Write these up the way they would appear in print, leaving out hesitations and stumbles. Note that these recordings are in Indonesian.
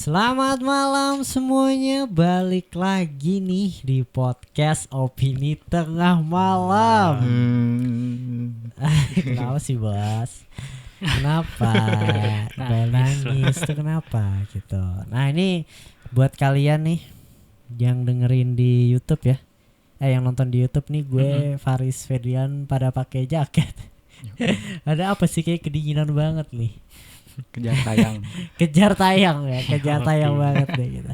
Selamat malam semuanya, balik lagi nih di podcast Opini Tengah Malam. Kenapa sih bos? Kenapa? Nangis tuh kenapa gitu? Nah ini buat kalian nih yang dengerin di YouTube ya, yang nonton di YouTube nih, gue Faris Fedrian pada pakai jaket. Ada apa sih, kayak kedinginan banget nih. Kejar tayang banget deh gitu.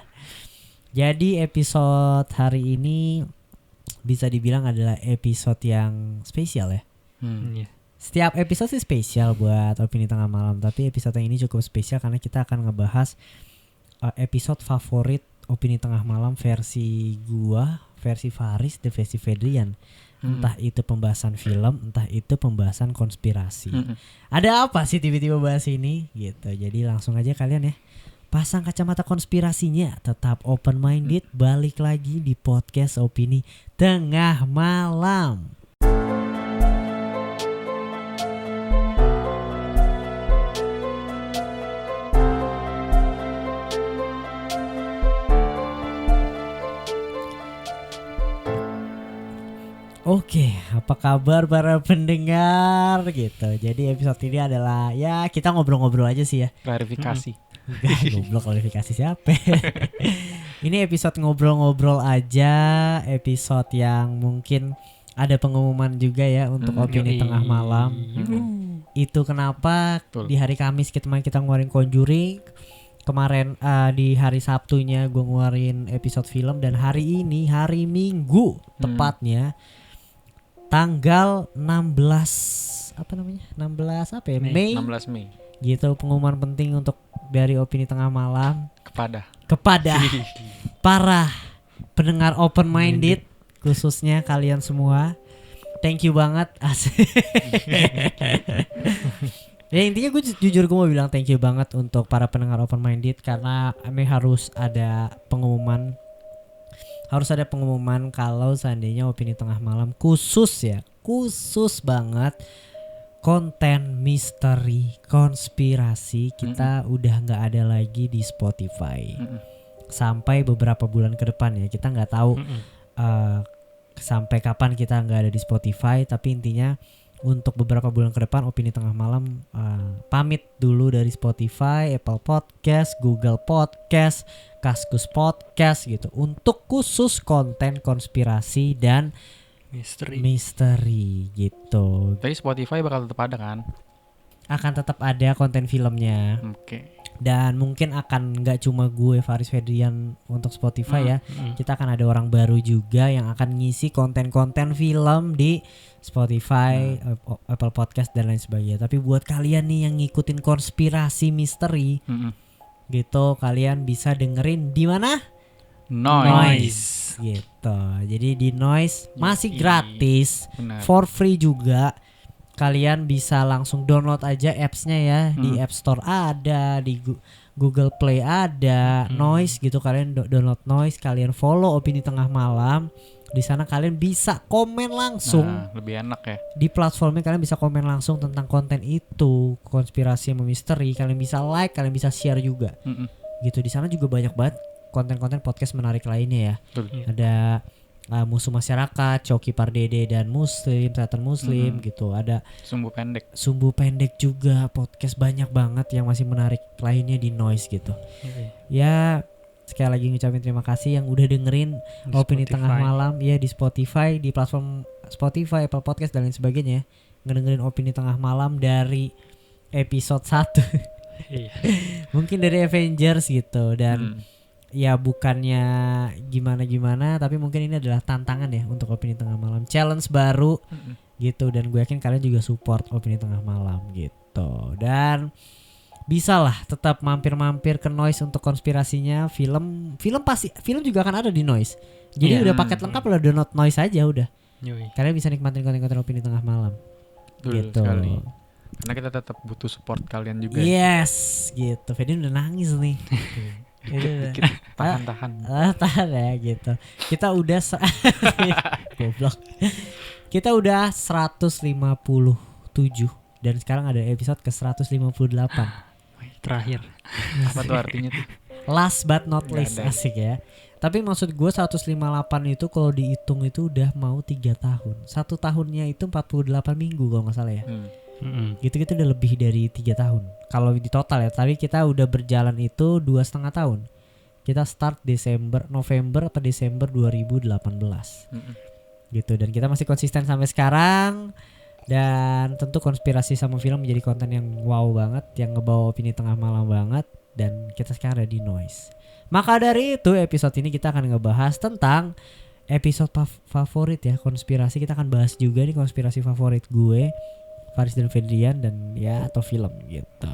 Jadi episode hari ini bisa dibilang adalah episode yang spesial ya. Setiap episode sih spesial buat Opini Tengah Malam, tapi episode yang ini cukup spesial karena kita akan ngebahas episode favorit Opini Tengah Malam versi gua, versi Faris, dan versi Fedrian. Entah itu pembahasan film, entah itu pembahasan konspirasi. Ada apa sih tiba-tiba bahas ini gitu. Jadi langsung aja kalian ya pasang kacamata konspirasinya, tetap open minded. Balik lagi di podcast Opini Tengah Malam. Oke, apa kabar para pendengar gitu. Jadi episode ini adalah ya kita ngobrol-ngobrol aja sih ya. Klarifikasi. Goblok, klarifikasi siapa? Ini episode ngobrol-ngobrol aja, episode yang mungkin ada pengumuman juga ya untuk Opini Tengah Malam. Itu kenapa di hari Kamis kita ngeluarin Conjuring. Kemarin di hari Sabtunya gue ngeluarin episode film, dan hari ini hari Minggu tepatnya tanggal 16 Mei. 16 Mei. Gitu, pengumuman penting untuk dari Opini Tengah Malam kepada para pendengar open minded, khususnya kalian semua. Thank you banget. Ya intinya gue jujur gue mau bilang thank you banget untuk para pendengar open minded, karena harus ada pengumuman. Harus ada pengumuman kalau seandainya Opini Tengah Malam khusus banget konten misteri konspirasi kita udah nggak ada lagi di Spotify sampai beberapa bulan ke depan ya. Kita nggak tahu sampai kapan kita nggak ada di Spotify, tapi intinya untuk beberapa bulan ke depan Opini Tengah Malam pamit dulu dari Spotify, Apple Podcast, Google Podcast, Kaskus Podcast gitu, untuk khusus konten konspirasi dan misteri gitu. Tapi Spotify bakal tetap ada kan? Akan tetap ada konten filmnya. Oke. Dan mungkin akan nggak cuma gue Faris Fedrian untuk Spotify ya. Kita akan ada orang baru juga yang akan ngisi konten-konten film di Spotify, Apple Podcast dan lain sebagainya. Tapi buat kalian nih yang ngikutin konspirasi misteri gitu, kalian bisa dengerin di mana? Noise gitu. Jadi di Noise masih gratis, for free juga. Kalian bisa langsung download aja apps-nya ya. Di App Store ada, di Google Play ada, Noise gitu. Kalian download Noise, kalian follow Opini Tengah Malam. Di sana kalian bisa komen langsung. Nah, lebih enak ya. Di platformnya kalian bisa komen langsung tentang konten itu, konspirasi sama misteri. Kalian bisa like, kalian bisa share juga. Gitu, di sana juga banyak banget konten-konten podcast menarik lainnya ya. Ada Musuh Masyarakat, Coki Pardede dan Muslim, Teater Muslim gitu. Ada Sumbu Pendek juga, podcast banyak banget yang masih menarik lainnya di Noise gitu. Ya sekali lagi ngucapin terima kasih yang udah dengerin Opini Tengah Malam ya di Spotify, di platform Spotify, Apple Podcast dan lain sebagainya. Ngedengerin Opini Tengah Malam dari episode 1 mungkin dari Avengers gitu. Dan ya bukannya gimana-gimana, tapi mungkin ini adalah tantangan ya untuk Opini Tengah Malam, challenge baru gitu. Dan gue yakin kalian juga support Opini Tengah Malam gitu. Dan bisa lah tetap mampir-mampir ke Noise untuk konspirasinya. Film juga akan ada di Noise. Jadi udah paket lengkap, udah download Noise aja udah. Kalian bisa nikmatin konten-konten Opini Tengah Malam. Gitu. Sekali. Karena kita tetap butuh support kalian juga. Yes, gitu. Fedin udah nangis nih. Tahan ya gitu. Kita udah goblok. Kita udah 157 dan sekarang ada episode ke 158. Terakhir. Apa tuh artinya tuh? Last but not Nggak least, ada. asik ya. Tapi maksud gue 158 itu kalau dihitung itu udah mau 3 tahun. 1 tahunnya itu 48 minggu kalau gak salah ya. Gitu-gitu udah lebih dari 3 tahun. Kalau di total ya. Tapi kita udah berjalan itu 2,5 tahun. Kita start November atau Desember 2018 gitu. Dan kita masih konsisten sampai sekarang. Dan tentu konspirasi sama film menjadi konten yang wow banget, yang ngebawa opini tengah malam banget. Dan kita sekarang ada di Noise. Maka dari itu episode ini kita akan ngebahas tentang episode favorit ya, konspirasi. Kita akan bahas juga nih konspirasi favorit gue, Faris dan Fedrian, dan ya atau film gitu.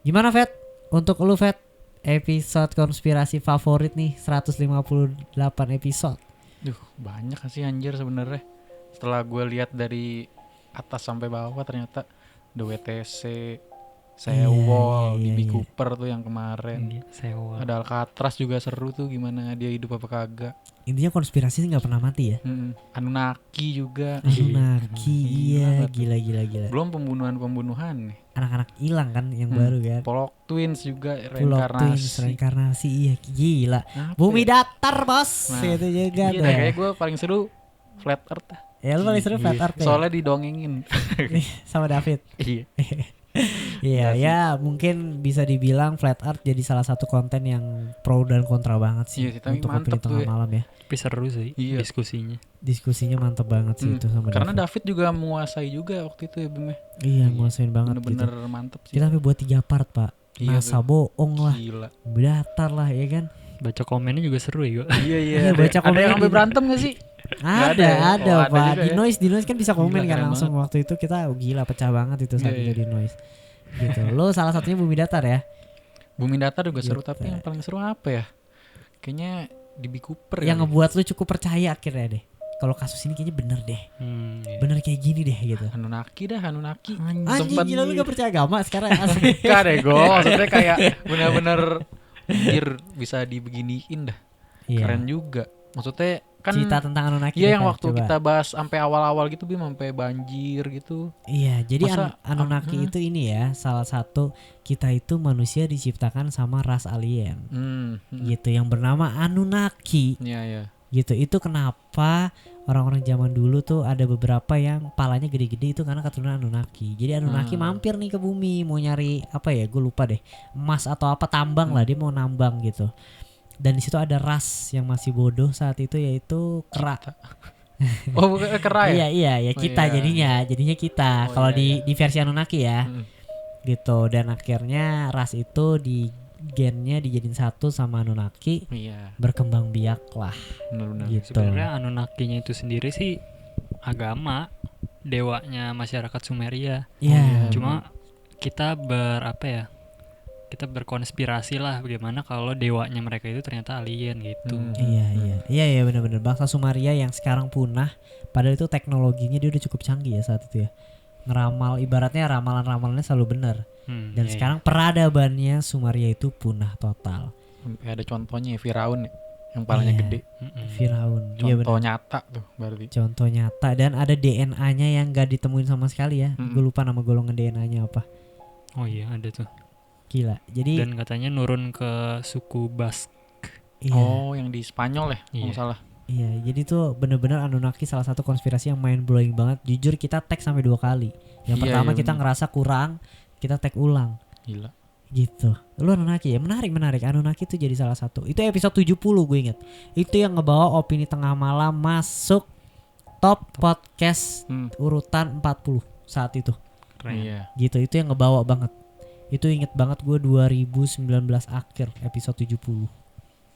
Gimana Fed? Untuk lu Fed, episode konspirasi favorit nih 158 episode. Duh, banyak sih anjir sebenarnya. Setelah gue lihat dari atas sampai bawah ternyata The WTC, Sewol, DB Cooper tuh yang kemarin. Sewol. Ada Alcatraz juga seru tuh, gimana dia hidup apa kagak. Intinya konspirasi nggak pernah mati ya. Anunnaki juga. Anunnaki, iya gila. Belum pembunuhan nih. Anak-anak hilang kan yang baru kan. Pollock Twins juga Plot Twins, reinkarnasi, iya gila. Apa Bumi ya? datar bos, Nah, itu juga iya, tuh. kayak gue paling seru Flat Earth. Ya lu paling seru Flat Earth ya? Soalnya didongengin. sama David. Iya. Iya ya mungkin bisa dibilang Flat Earth jadi salah satu konten yang pro dan kontra banget sih, Iya, tapi untuk mantep opini tengah tuh ya. malam ya. Tapi seru sih diskusinya. Diskusinya mantep banget sih itu sama Karena David. David juga menguasai juga waktu itu ya Bim. Iya nguasain banget Bener-bener gitu. mantep sih. Kita sampai buat 3 part pak. Iya NASA tuh. bohong lah, Gila. datar lah ya kan. Baca komennya juga seru ya. Iya, baca Ada komen yang sampai di- berantem gak sih? Nggak Ada Oh, ada pak. juga Di ya. Noise kan bisa komen Gila, kan keren langsung waktu itu kita gila pecah banget itu saat Iya, itu di Noise. Gitu. Lo salah satunya Bumi Datar ya. Bumi Datar juga seru, Gitu. tapi yang paling seru apa ya? Kayaknya DB Cooper Yang kali. ngebuat lu cukup percaya akhirnya deh. Kalau kasus ini kayaknya bener deh. Iya. Bener kayak gini deh gitu. Anunnaki. Anjing Sempet gila lu gak percaya agama sekarang asli. Enggak deh gue. Maksudnya kayak bener-bener anjir, bisa dibeginiin dah. Iya. Keren juga. Maksudnya kan Cerita tentang Anunnaki. iya deh, yang Fer, waktu coba. kita bahas sampai awal-awal gitu Bim, sampai banjir gitu. Iya, jadi Masa- Anunnaki itu ini ya, salah satu kita itu manusia diciptakan sama ras alien. Gitu yang bernama Anunnaki. Iya ya. Gitu. Itu kenapa orang-orang zaman dulu tuh ada beberapa yang palanya gede-gede itu karena keturunan Anunnaki. Jadi Anunnaki mampir nih ke bumi mau nyari apa ya? Gue lupa deh. Emas atau apa tambang lah, dia mau nambang gitu. Dan di situ ada ras yang masih bodoh saat itu yaitu kera. Oh bukan kera ya? Iya Oh, kita iya. jadinya kita. Oh, Kalau iya, di versi Anunnaki ya. Mm. Gitu. Dan akhirnya ras itu di gennya dijadiin satu sama Anunnaki, Iya, berkembang biak lah. benar-benar. Gitu. Sebenarnya Anunnakinya itu sendiri sih agama dewanya masyarakat Sumeria. Iya. Cuma kita kita berkonspirasi lah bagaimana kalau dewanya mereka itu ternyata alien gitu. Iya benar-benar bangsa Sumeria yang sekarang punah. Padahal itu teknologinya dia udah cukup canggih ya saat itu ya. Ngeramal ibaratnya ramalan-ramalannya selalu benar. Dan Iya, sekarang peradabannya Sumeria itu punah total. Ada contohnya ya, Firaun ya, yang palanya Iya. gede. Firaun. Iya Contoh benar. nyata tuh berarti. Contoh nyata dan ada DNA-nya yang gak ditemuin sama sekali ya. Gue lupa nama golongan DNA-nya apa. Oh iya ada tuh. Gila. Jadi Dan katanya nurun ke suku Bask. iya. Oh, yang di Spanyol ya, kalau Iya. nggak salah. Iya, jadi tuh bener-bener Anunnaki salah satu konspirasi yang mind blowing banget. Jujur kita tag sampai 2 kali. Yang Iya, pertama iya, kita bener. ngerasa kurang, kita tag ulang. Gila. Gitu. Lu Anunnaki ya? Menarik. Anunnaki itu jadi salah satu. Itu episode 70 gue inget. Itu yang ngebawa opini tengah malam masuk top podcast urutan 40 saat itu. Keren. Iya. Gitu. Itu yang ngebawa banget. Itu inget banget gue 2019 akhir episode 70.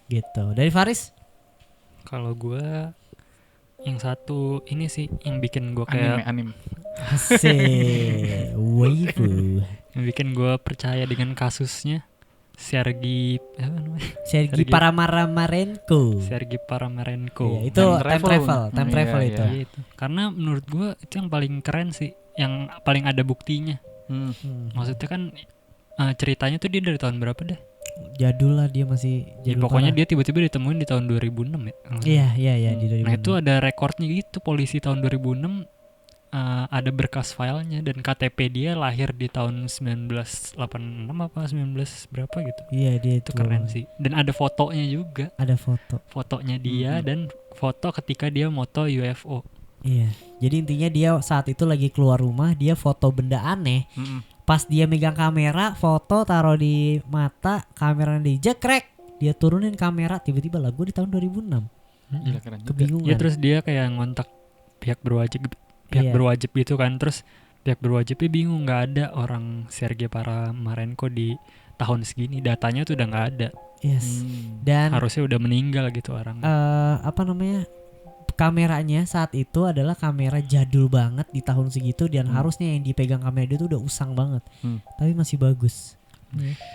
Gitu. Dari Faris? Kalau gue yang satu ini sih yang bikin gue kayak Anime. Asik. Waifu. yang bikin gue percaya dengan kasusnya Sergei apa namanya? Sergi Paramarenko. Sergei Paramarenko. Iya, itu time travel Iya, itu. Iya, itu. Karena menurut gue itu yang paling keren sih, yang paling ada buktinya. Maksudnya kan ceritanya tuh dia dari tahun berapa deh? Jadul lah dia masih Ya, jadul. pokoknya parah. dia tiba-tiba ditemuin di tahun 2006 ya. Iya di 2006. Nah itu ada rekornya gitu, polisi tahun 2006 ada berkas filenya dan KTP dia lahir di tahun 1986 apa 19 berapa gitu. Iya dia Itu keren sih. Dan ada fotonya juga. Ada fotonya dia dan foto ketika dia moto UFO. Iya. Jadi intinya dia saat itu lagi keluar rumah, dia foto benda aneh. Pas dia megang kamera, foto taruh di mata, kameranya dijekrek, dia turunin kamera, tiba-tiba lagu di tahun 2006. Gila, keren juga. Kebingungan. Ya terus dia kayak ngontak pihak berwajib gitu kan, terus pihak berwajibnya bingung, nggak ada orang Sergei Paramarenko di tahun segini, datanya tuh udah nggak ada. Yes. Dan harusnya udah meninggal gitu orang. Kameranya saat itu adalah kamera jadul banget di tahun segitu dan harusnya yang dipegang kamera dia tuh udah usang banget. Tapi masih bagus.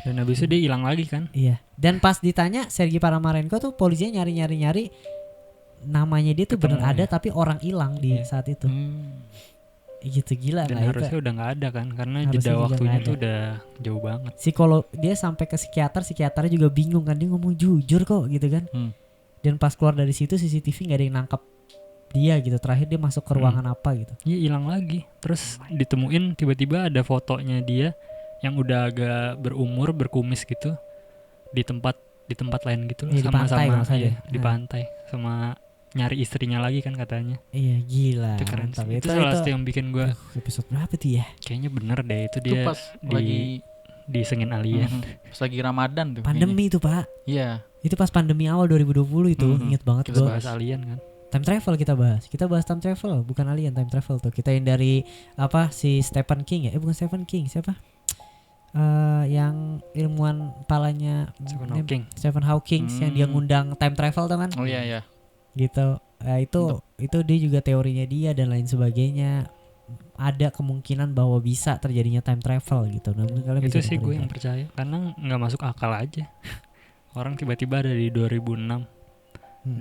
Dan habis itu dia hilang lagi kan? Iya. Dan pas ditanya Sergei Paramarenko tuh polisinya nyari namanya dia tuh benar ada tapi orang hilang di saat itu. Gitu gila. Dan harusnya udah nggak ada kan karena jeda waktunya tuh udah jauh banget. Dia sampai ke psikiaternya juga bingung kan, dia ngomong jujur kok gitu kan. Dan pas keluar dari situ CCTV nggak ada yang nangkap dia gitu. Terakhir dia masuk ke ruangan apa gitu. Iya hilang lagi. Terus ditemuin tiba-tiba ada fotonya dia yang udah agak berumur, berkumis gitu di tempat lain gitu loh. Sama-sama di pantai sama nyari istrinya lagi kan katanya. Iya gila. Itu keren sih. Itu salah satu yang bikin gue episode berapa tuh ya? Kayaknya bener deh itu dia pas lagi disengin alien. Pas lagi Ramadan tuh. Pandemi itu Pak. Iya. Itu pas pandemi awal 2020 itu. Ingat banget gue. Kita bahas alien kan. Time travel kita bahas time travel, bukan alien, time travel tuh. Kita yang dari si Stephen King ya? Bukan Stephen King, siapa? Yang ilmuwan kepalanya Stephen Hawking yang dia ngundang time travel tuh kan? Oh iya. Gitu. Itu dia juga teorinya dia dan lain sebagainya. Ada kemungkinan bahwa bisa terjadinya time travel gitu. Nah, itu sih gue yang percaya karena nggak masuk akal aja. Orang tiba-tiba ada di 2006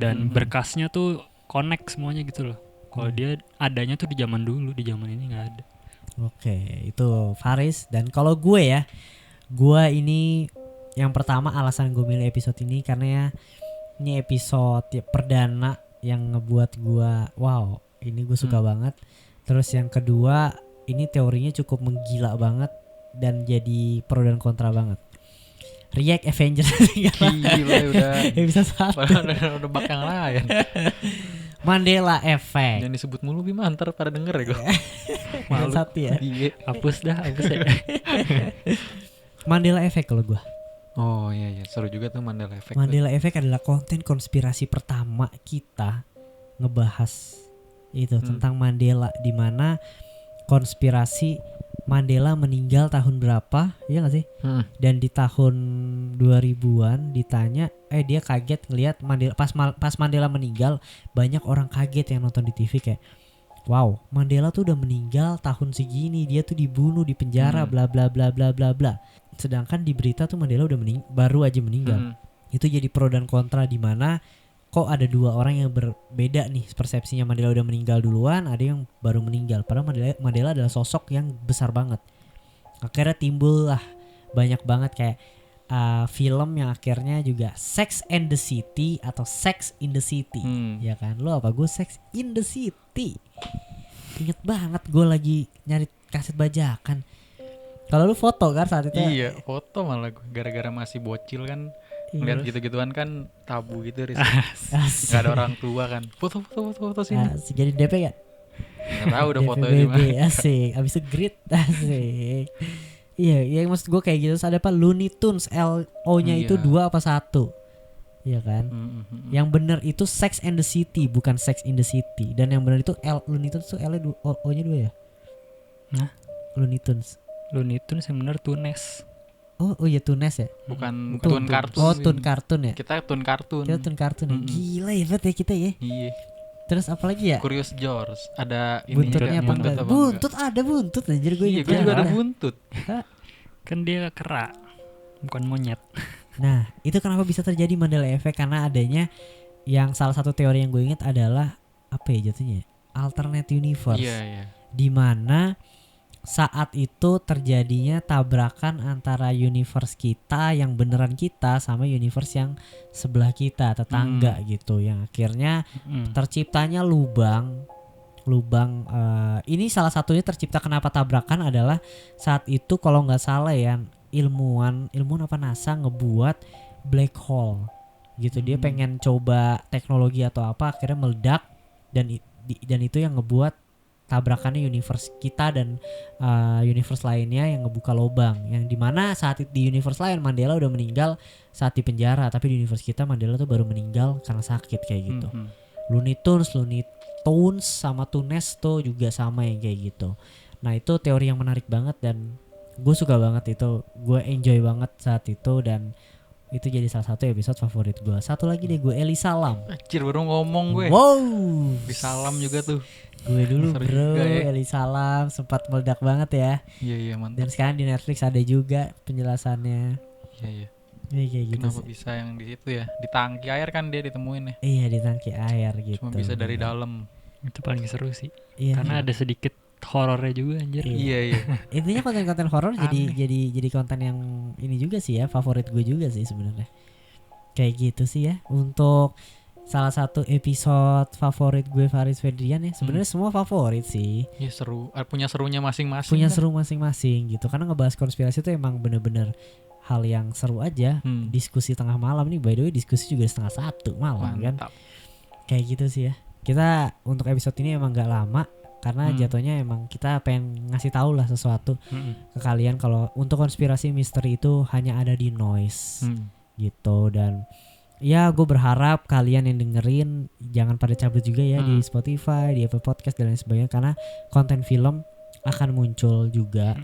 dan berkasnya tuh connect semuanya gitu loh. Kalau dia adanya tuh di zaman dulu, di zaman ini nggak ada. Oke, itu Faris. Dan kalau gue ini yang pertama alasan gue milih episode ini karena ya ini episode perdana yang ngebuat gue wow, ini gue suka banget. Terus yang kedua ini teorinya cukup menggila banget dan jadi pro dan kontra banget. React Avengers gila udah episode 1 udah bak yang lain. Mandela Effect. Jangan disebut mulu Bima, ntar pada denger ya gue. Malu ya. Hapus ya. Mandela Effect kalau gue. Oh iya seru juga tuh Mandela Effect. Mandela Effect adalah konten konspirasi pertama kita ngebahas itu tentang Mandela, di mana konspirasi Mandela meninggal tahun berapa, ya nggak sih? Dan di tahun 2000-an ditanya, dia kaget ngelihat Mandela pas Mandela meninggal, banyak orang kaget yang nonton di TV kayak, wow, Mandela tuh udah meninggal tahun segini, dia tuh dibunuh di penjara, bla bla bla bla bla bla. Sedangkan di berita tuh Mandela udah baru aja meninggal. Itu jadi pro dan kontra di mana kok ada dua orang yang berbeda nih persepsinya. Mandela udah meninggal duluan, ada yang baru meninggal. Padahal Mandela adalah sosok yang besar banget. Akhirnya timbul lah banyak banget kayak film yang akhirnya juga Sex and the City atau Sex in the City. Ya kan, lo apa gue Sex in the City. Ingat banget gue lagi nyari kaset bajakan. Kalau lu foto kan saat itu? Iya foto malah gue gara-gara masih bocil kan. Ngeliat gitu-gituan kan tabu gitu gak ada orang tua kan. Foto sini. Jadi DP gak? Gak tau udah foto di mana. Asik. Abis itu grid. Asik. Iya maksud gue kayak gitu. Ada apa Looney Tunes LO-nya itu 2 apa 1? Iya kan? Yang bener itu Sex and the City, bukan Sex in the City. Dan yang bener itu Looney Tunes tuh O-nya 2 ya? Nah, Looney Tunes yang bener Tunes. Oh iya Tunes ya? Bukan Tun Kartun. Oh Tun Kartun ya? Kita Tun Kartun. Gila ya bet ya kita ya. Iya. Terus apa lagi ya? Curious George. Ada buntutnya apa enggak? Buntut ada buntut anjir gue. Iya gue juga ada buntut. Kan dia kera, bukan monyet. Nah itu kenapa bisa terjadi Mandela Effect? Karena adanya yang salah satu teori yang gue ingat adalah apa ya jatuhnya? Alternate universe. Iya. Dimana saat itu terjadinya tabrakan antara universe kita yang beneran kita sama universe yang sebelah kita, tetangga gitu, yang akhirnya terciptanya lubang lubang. Ini salah satunya tercipta kenapa tabrakan adalah saat itu kalau nggak salah ya ilmuwan apa NASA ngebuat black hole gitu. Dia pengen coba teknologi atau apa, akhirnya meledak dan itu yang ngebuat tabrakannya universe kita dan universe lainnya, yang ngebuka lubang, yang dimana saat di universe lain Mandela udah meninggal saat di penjara, tapi di universe kita Mandela tuh baru meninggal karena sakit kayak gitu. Looney Tunes sama Tunes tuh juga sama yang kayak gitu. Nah itu teori yang menarik banget dan gue suka banget itu, gue enjoy banget saat itu, dan itu jadi salah satu episode favorit gue. Satu lagi deh gue Eli Salam. Anjir baru ngomong gue. Wow. Di Salam juga tuh. Gue dulu Seru bro juga ya. Eli Salam sempat meledak banget ya. Iya mantap. Dan sekarang di Netflix ada juga penjelasannya. Iya. Iya kayak gitu. Kenapa bisa yang di situ ya? Di tangki air kan dia ditemuin ya. Iya di tangki air gitu. Cuma bisa dari dalam. Itu paling seru sih. Iya. Karena ada sedikit horornya juga anjir. Iya. Intinya konten-konten horor jadi konten yang ini juga sih ya, favorit gue juga sih sebenarnya. Kayak gitu sih ya untuk salah satu episode favorit gue Faris Fedrian ya. Sebenarnya semua favorit sih. Iya seru. Punya serunya masing-masing. Punya seru masing-masing gitu. Karena ngebahas konspirasi itu emang bener-bener hal yang seru aja. Diskusi tengah malam nih, by the way diskusi juga 1:30 malam. Mantap. Kan. Kayak gitu sih ya. Kita untuk episode ini emang gak lama karena jatuhnya emang kita pengen ngasih tahu lah sesuatu ke kalian kalau untuk konspirasi misteri itu hanya ada di Noise gitu. Dan ya gue berharap kalian yang dengerin jangan pada cabut juga ya di Spotify, di Apple Podcast dan lain sebagainya, karena konten film akan muncul juga.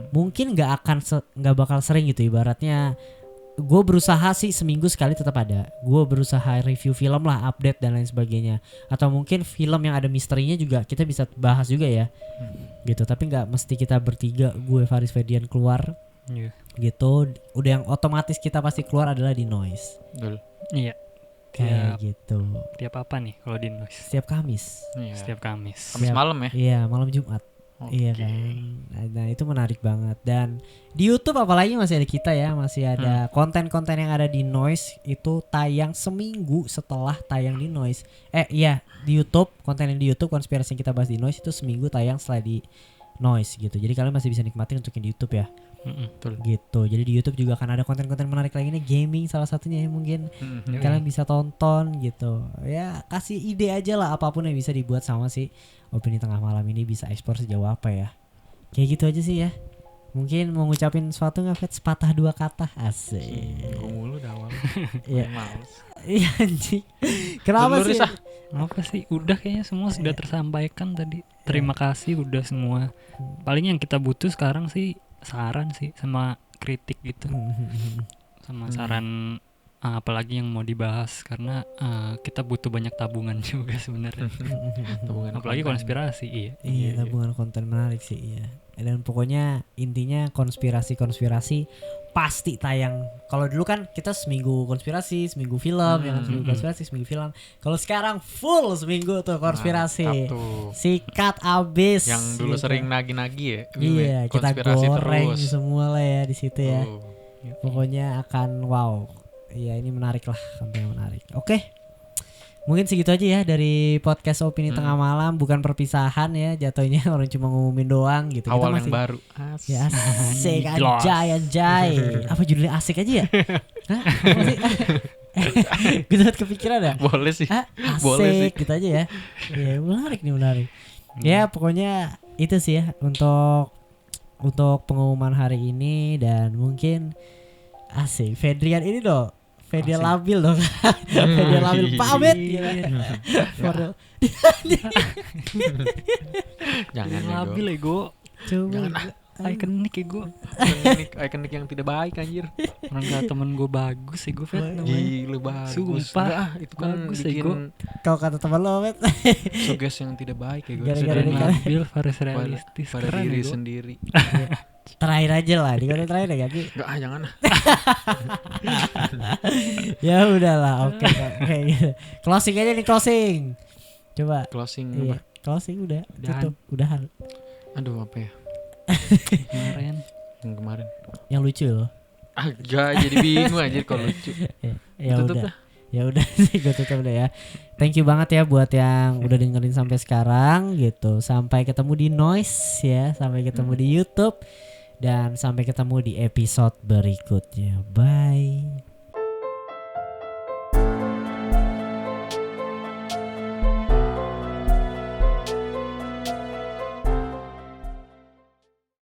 Mungkin nggak bakal sering gitu, ibaratnya gue berusaha sih seminggu sekali tetap ada. Gue berusaha review film lah, update dan lain sebagainya. Atau mungkin film yang ada misterinya juga kita bisa bahas juga ya. Gitu. Tapi nggak mesti kita bertiga, gue Faris Fedian keluar. Gitu. Udah yang otomatis kita pasti keluar adalah di Noise. Betul. Iya. Kayak gitu. Tiap apa nih kalau di Noise? Setiap Kamis. Iya. Setiap Kamis. Kamis malam ya? Iya, malam Jumat. Iya kan. Nah itu menarik banget. Dan di YouTube apalagi masih ada kita ya, masih ada konten-konten yang ada di Noise itu tayang seminggu setelah tayang di Noise. Iya, di YouTube, konten yang di YouTube konspirasi yang kita bahas di Noise itu seminggu tayang setelah di Noise gitu. Jadi kalian masih bisa nikmatin untuk yang di YouTube ya. Betul. Gitu. Jadi di YouTube juga akan ada konten-konten menarik lagi nih, gaming salah satunya ya mungkin. Kalian bisa tonton gitu. Ya kasih ide aja lah apapun yang bisa dibuat sama si Opini Tengah Malam ini bisa ekspor sejauh apa ya. Kayak gitu aja sih ya. Mungkin mau ngucapin sesuatu nggak, Fet? Sepatah dua kata. Asik. Gue mulu dah awal. Iya. Males. Iya anjing. Kenapa sih? Apa sih? Udah kayaknya semua sudah tersampaikan tadi. Terima kasih udah semua. Paling yang kita butuh sekarang sih saran sih sama kritik gitu. Sama saran apalagi yang mau dibahas, karena kita butuh banyak tabungan juga sebenarnya. Apalagi konspirasi. Iya, tabungan konten menarik sih. Iya. Dan pokoknya intinya konspirasi pasti tayang. Kalau dulu kan kita seminggu konspirasi, seminggu film, seminggu konspirasi, seminggu film. Kalau sekarang full seminggu tuh konspirasi. Sikat abis. Yang dulu gitu. Sering nagi-nagi ya. Iya, kita goreng terus. Semua lah ya di situ ya. Pokoknya akan wow. Iya, ini menarik lah, konten menarik. Oke. Mungkin segitu aja ya dari podcast Opini Tengah Malam, bukan perpisahan ya jatuhnya, orang cuma ngumumin doang gitu. Awal kita yang baru. Ya asik anjay. Apa judulnya asik aja ya? Hah? Apa sih? Gue sempat kepikiran ya? Boleh sih. Asik boleh sih. gitu aja ya. Ya menarik. Ya pokoknya itu sih ya untuk pengumuman hari ini. Dan mungkin asik Fedrian ini dong. Fedrian labil dong. Fedrian labil pamit. Jangan labil ego. Coba ikonik ego. Ikonik yang tidak baik anjir. Orang kata temen gue bagus ego Fet namanya. Gila bagus. Sumpah itu kan bagus bikin kau kata temen lo Fet. suges yang tidak baik ego. Gara-gara labil, Faris realistis. Pada diri sendiri. Terakhir aja lah, di kode terakhir ya Gak, jangan lah. Ya udahlah, oke gitu. Closing aja nih, closing. Coba. Closing iya, apa? Closing udah. Tutup, udahan. Aduh apa ya? Kemarin. Yang lucu loh. Agak jadi bingung anjir kalau lucu. Ya tutup udah. dah. Ya udah sih gue tutup deh ya. Thank you banget ya buat yang udah dengerin sampai sekarang gitu. Sampai ketemu di Noise ya, sampai ketemu di YouTube dan sampai ketemu di episode berikutnya. Bye.